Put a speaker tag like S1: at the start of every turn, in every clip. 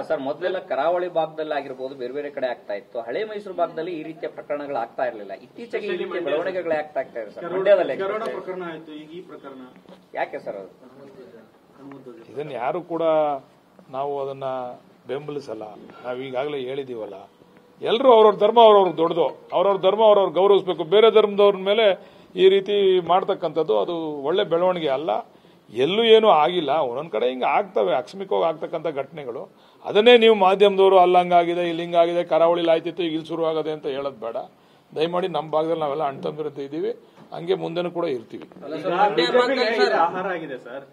S1: Sir ಮೊದಲೆಲ್ಲ ಕರಾವಳಿ ಭಾಗದಲ್ಲಿ ಆಗಿರಬಹುದು, ಬೇರೆ ಬೇರೆ ಕಡೆ ಆಗ್ತಾ ಇತ್ತು. ಹಳೆ ಮೈಸೂರು ಭಾಗದಲ್ಲಿ ಈ ರೀತಿಯ ಪ್ರಕರಣಗಳು ಆಗ್ತಾ ಇರಲಿಲ್ಲ. ಇತ್ತೀಚೆಗೆ ಈ ರೀತಿಯ ಬೆಳವಣಿಗೆಗಳೇ ಆಗ್ತಾ ಇದೆ ಸರ್. ಮಂಡ್ಯದಲ್ಲಿ
S2: ಪ್ರಕರಣ ಆಯ್ತು, ಈಗ ಈ ಪ್ರಕರಣ
S1: ಯಾಕೆ ಸರ್ ಅದು?
S3: ಇದನ್ನ ಯಾರು ಕೂಡ ನಾವು ಅದನ್ನ ಬೆಂಬಲಿಸಲ್ಲ. ನಾವು ಈಗಾಗಲೇ ಹೇಳಿದೀವಲ್ಲ, ಎಲ್ಲರೂ ಅವ್ರವ್ರ ಧರ್ಮ ಅವ್ರವ್ರಿಗೆ ದೊಡ್ಡದು, ಅವ್ರವ್ರ ಧರ್ಮ ಅವ್ರವ್ರು ಗೌರವಿಸಬೇಕು. ಬೇರೆ ಧರ್ಮದವ್ರ ಮೇಲೆ ಈ ರೀತಿ ಮಾಡ್ತಕ್ಕಂಥದ್ದು ಅದು ಒಳ್ಳೆ ಬೆಳವಣಿಗೆ ಅಲ್ಲ. ಎಲ್ಲೂ ಏನೂ ಆಗಿಲ್ಲ. ಒಂದೊಂದು ಕಡೆ ಹಿಂಗೆ ಆಗ್ತವೆ, ಆಕಸ್ಮಿಕವಾಗಿ ಆಗ್ತಕ್ಕಂಥ ಘಟನೆಗಳು. ಅದನ್ನೇ ನೀವು ಮಾಧ್ಯಮದವರು ಅಲ್ಲಂಗಾಗಿದೆ, ಇಲ್ಲಿ ಹಿಂಗಾಗಿದೆ, ಕರಾವಳಿಲಿ ಆಯ್ತಿತ್ತು, ಈಗ ಇಲ್ಲಿ ಶುರು ಆಗದೆ ಅಂತ ಹೇಳೋದು ಬೇಡ. ದಯಮಾಡಿ ನಮ್ಮ ಭಾಗದಲ್ಲಿ ನಾವೆಲ್ಲ ಅಣ್ತಂದಿರಂತ ಇದ್ದೀವಿ, ಹಂಗೆ ಮುಂದೆನೂ ಕೂಡ ಇರ್ತೀವಿ.
S2: ಆಹಾರ ಆಗಿದೆ ಸರ್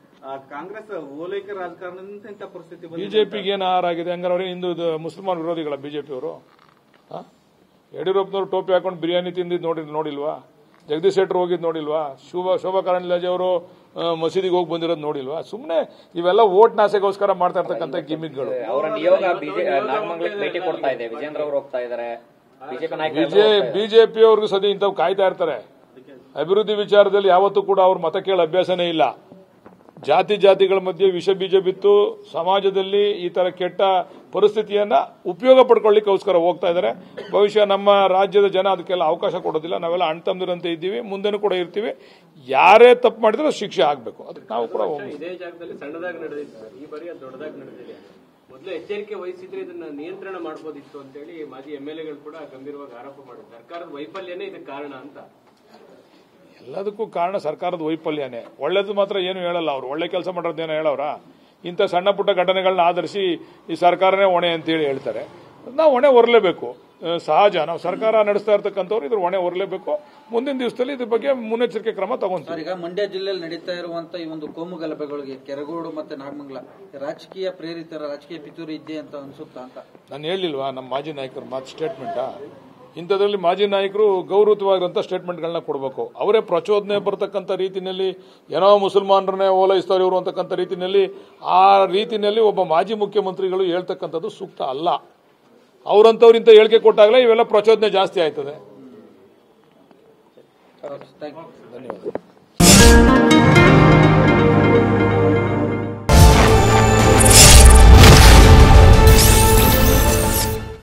S2: ಕಾಂಗ್ರೆಸ್ ಓಲೈಕೆ ರಾಜಕಾರಣದಿಂದ ಪರಿಸ್ಥಿತಿ.
S3: ಬಿಜೆಪಿಗೆ ಏನು ಆಹಾರ ಆಗಿದೆ? ಹಂಗಾರೆ ಅವ್ರಿಗೆ ಹಿಂದೂ ಮುಸಲ್ಮಾನ್ ವಿರೋಧಿಗಳ ಬಿಜೆಪಿಯವರು? ಯಡಿಯೂರಪ್ಪನವರು ಟೋಪಿ ಹಾಕೊಂಡು ಬಿರಿಯಾನಿ ತಿಂದಿದ್ದು ನೋಡಿಲ್ವಾ? ಜಗದೀಶ್ ಶೆಟ್ಟರ್ ಹೋಗಿದ್ದು ನೋಡಿಲ್ವಾ? ಶೋಭಾ ಕರಂದ್ಲಾಜೆ ಅವರು ಮಸೀದಿಗೆ ಹೋಗಿ ಬಂದಿರೋದು ನೋಡಿಲ್ವಾ? ಸುಮ್ಮನೆ ಇವೆಲ್ಲ ವೋಟ್ ನಾಸೆಗೋಸ್ಕರ ಮಾಡ್ತಾ ಇರ್ತಕ್ಕಂಥ ಗಿಮಿಕ್ಗಳು.
S1: ಅವರ ನಿಯೋಗ ನಾಗಮಂಗಲಕ್ಕೆ ಭೇಟಿ ಕೊಡ್ತಾ ಇದೆ, ವಿಜೇಂದ್ರ ಅವರು ಹೋಗ್ತಾ ಇದ್ದಾರೆ.
S3: ಬಿಜೆಪಿ ಅವ್ರಿಗೂ ಸದ್ಯ ಇಂಥವು ಕಾಯ್ತಾ ಇರ್ತಾರೆ. ಅಭಿವೃದ್ಧಿ ವಿಚಾರದಲ್ಲಿ ಯಾವತ್ತೂ ಕೂಡ ಅವ್ರ ಮತ ಕೇಳ ಅಭ್ಯಾಸನೇ ಇಲ್ಲ. ಜಾತಿಗಳ ಮಧ್ಯೆ ವಿಷ ಬೀಜ ಬಿತ್ತು ಸಮಾಜದಲ್ಲಿ ಈ ತರ ಕೆಟ್ಟ ಪರಿಸ್ಥಿತಿಯನ್ನ ಉಪಯೋಗ ಪಡ್ಕೊಳ್ಳಿಕ್ಕೋಸ್ಕರ ಹೋಗ್ತಾ ಇದ್ದಾರೆ. ಬಹುಶಃ ನಮ್ಮ ರಾಜ್ಯದ ಜನ ಅದಕ್ಕೆಲ್ಲ ಅವಕಾಶ ಕೊಡೋದಿಲ್ಲ. ನಾವೆಲ್ಲ ಅಣ್ತಂದಿರಂತೆ ಇದ್ದೀವಿ, ಮುಂದೆನೂ ಕೂಡ ಇರ್ತೀವಿ. ಯಾರೇ ತಪ್ಪು ಮಾಡಿದ್ರೆ ಶಿಕ್ಷೆ ಆಗಬೇಕು, ಅದಕ್ಕೆ ನಾವು ಕೂಡ
S4: ಇದೇ ಜಾಗದಲ್ಲಿ ಸಣ್ಣದಾಗಿ ನಡೆದಿತ್ತು ಸರ್, ಈ ಬಾರಿ ಅದು ದೊಡ್ಡದಾಗಿ ನಡೆದಿದೆ. ಮೊದಲು ಎಚ್ಚರಿಕೆ ವಹಿಸಿದ್ರೆ ಇದನ್ನ ನಿಯಂತ್ರಣ ಮಾಡಬಹುದಿತ್ತು ಅಂತ ಹೇಳಿ ಮಾಜಿ ಎಂಎಲ್ಎಗಳು ಕೂಡ ಗಂಭೀರವಾಗಿ ಆರೋಪ ಮಾಡಿದ್ದಾರೆ. ಸರ್ಕಾರದ ವೈಫಲ್ಯನೇ ಇದಕ್ಕೆ ಕಾರಣ ಅಂತ.
S3: ಎಲ್ಲದಕ್ಕೂ ಕಾರಣ ಸರ್ಕಾರದ ವೈಫಲ್ಯನೇ. ಒಳ್ಳೇದು ಮಾತ್ರ ಏನು ಹೇಳಲ್ಲ ಅವರು. ಒಳ್ಳೆ ಕೆಲಸ ಮಾಡೋದೇನೋ ಹೇಳವ್ರ? ಇಂಥ ಸಣ್ಣ ಪುಟ್ಟ ಘಟನೆಗಳನ್ನ ಆಧರಿಸಿ ಈ ಸರ್ಕಾರನೇ ಹೊಣೆ ಅಂತೇಳಿ ಹೇಳ್ತಾರೆ. ನಾವು ಹೊಣೆ ಹೊರಲೇಬೇಕು, ಸಹಜ. ನಾವು ಸರ್ಕಾರ ನಡೆಸ್ತಾ ಇರ್ತಕ್ಕಂಥವ್ರು ಇದ್ರ ಹೊಣೆ ಹೊರಲೇಬೇಕು. ಮುಂದಿನ ದಿವಸದಲ್ಲಿ ಇದ್ರ ಬಗ್ಗೆ ಮುನ್ನೆಚ್ಚರಿಕೆ ಕ್ರಮ ತಗೊಂತೀವಿ.
S5: ಈಗ ಮಂಡ್ಯ ಜಿಲ್ಲೆಯಲ್ಲಿ ನಡೀತಾ ಇರುವಂತ ಈ ಒಂದು ಕೋಮು ಗಲಭೆಗಳಿಗೆ ಕೆರಗೋಡು ಮತ್ತೆ ನಾಗಮಂಗಲ ರಾಜಕೀಯ ಪ್ರೇರಿತರ ರಾಜಕೀಯ ಪಿತೂರಿ ಇದೆ ಅಂತ ಅನ್ಸುತ್ತಾ ಅಂತ
S3: ನಾನು ಹೇಳಿಲ್ವಾ? ನಮ್ಮ ಮಾಜಿ ನಾಯಕರ ಮಾತು ಸ್ಟೇಟ್ಮೆಂಟಾ? ಇಂಥದ್ರಲ್ಲಿ ಮಾಜಿ ನಾಯಕರು ಗೌರವಯುತವಾಗಿರುವಂತಹ ಸ್ಟೇಟ್ಮೆಂಟ್ಗಳನ್ನ ಕೊಡಬೇಕು. ಅವರೇ ಪ್ರಚೋದನೆ ಬರತಕ್ಕಂಥ ರೀತಿಯಲ್ಲಿ ಏನೋ ಮುಸಲ್ಮಾನರನ್ನೇ ಓಲೈಸ್ತಾರೆ ಇವರು ಅಂತಕ್ಕಂಥ ರೀತಿಯಲ್ಲಿ, ಆ ರೀತಿಯಲ್ಲಿ ಒಬ್ಬ ಮಾಜಿ ಮುಖ್ಯಮಂತ್ರಿಗಳು ಹೇಳ್ತಕ್ಕಂಥದ್ದು ಸೂಕ್ತ ಅಲ್ಲ. ಅವರಂತವ್ರಿಂತ ಹೇಳಿಕೆ ಕೊಟ್ಟಾಗಲೇ ಇವೆಲ್ಲ ಪ್ರಚೋದನೆ ಜಾಸ್ತಿ ಆಯ್ತದೆ.
S5: ಧನ್ಯವಾದ.